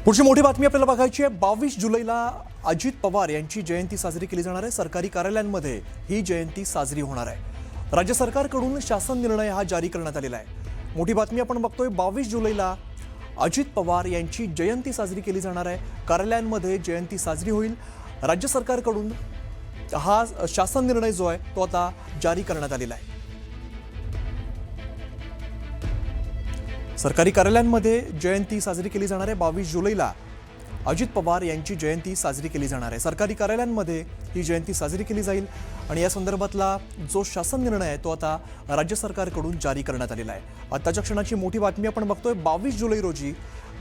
पुढची मोठी बातमी आपल्याला बघायची आहे। 22 जुलैला अजित पवार यांची जयंती साजरी केली जाणार आहे। सरकारी कार्यालयांमध्ये ही जयंती साजरी होणार आहे। राज्य सरकारकडून शासन निर्णय हा जारी करण्यात आलेला आहे। मोठी बातमी आपण बघतोय। 22 जुलैला अजित पवार यांची जयंती साजरी केली जाणार आहे। कार्यालयांमध्ये जयंती साजरी होईल। राज्य सरकारकडून हा शासन निर्णय जो आहे तो आता जारी करण्यात आलेला आहे। सरकारी कार्यालयांमध्ये जयंती साजरी केली जाणार आहे। 22 जुलैला अजित पवार यांची जयंती साजरी केली जाणार आहे। सरकारी कार्यालयांमध्ये ही जयंती साजरी केली जाईल आणि या संदर्भातला जो शासन निर्णय आहे तो आता राज्य सरकारकडून जारी करण्यात आलेला आहे। आताच्या क्षणाची मोठी बातमी आपण बघतोय। 22 जुलै रोजी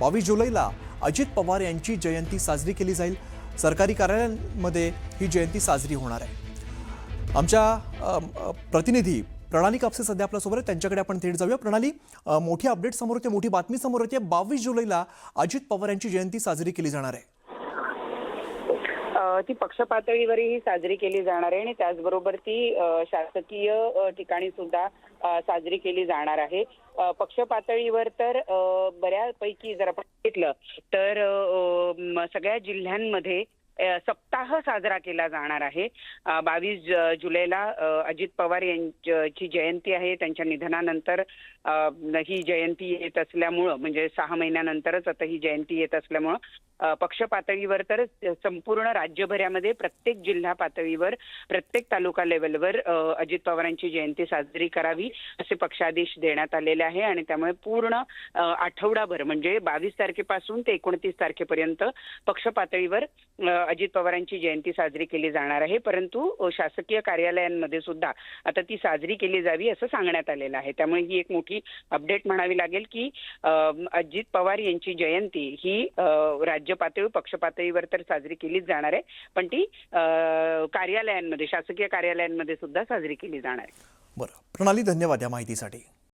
22 जुलैला अजित पवार यांची जयंती साजरी केली जाईल। सरकारी कार्यालयांमध्ये ही जयंती साजरी होणार आहे। आमच्या प्रतिनिधी प्रणाली कापसे सध्या आपल्यासोबत आहे, त्यांच्याकडे आपण थेट जाऊया। प्रणाली, मोठी अपडेट समोर येते, मोठी बातमी समोर येते। 22 जुलैला अजित पवार यांची जयंती साजरी केली जाणार आहे। ती पक्ष पातळीवरही साजरी केली जाणार आहे आणि त्याचबरोबर ती शासकीय ठिकाणी सुद्धा साजरी केली जाणार आहे। पक्ष पातळीवर तर बऱ्यापैकी जर आपण बघितलं तर सगळ्या जिल्ह्यांमध्ये सप्ताह साजरा केला जाणार आहे। 22 जुलैला अजित पवार यांची जयंती आहे। त्यांच्या निधनानंतर ही जयंती येत असल्यामुळं, म्हणजे 6 महिन्यानंतरच आता ही जयंती येत असल्यामुळं पक्ष पातळीवर तर संपूर्ण राज्यभरामध्ये प्रत्येक जिल्हा पातळीवर प्रत्येक तालुका लेवलवर अजित पवारांची जयंती साजरी करावी असे पक्षादेश देण्यात आलेले आहे आणि त्यामुळे पूर्ण आठवडाभर म्हणजे 22 तारखेपासून ते 29 तारखेपर्यंत पक्ष पातळीवर अजित पवारांची जयंती साजरी केली जाणार आहे। परंतु शासकीय कार्यालयांमध्ये सुद्धा आता ती साजरी केली जावी असं सांगण्यात आलेलं आहे। त्यामुळे ही एक मोठी अपडेट म्हणावी लागेल की अजित पवार यांची जयंती ही राज्य पातळी पक्ष पातळीवर तर साजरी केलीच जाणार आहे, पण ती कार्यालयांमध्ये शासकीय कार्यालयांमध्ये सुद्धा साजरी केली जाणार आहे। बरं प्रणाली, धन्यवाद या माहितीसाठी।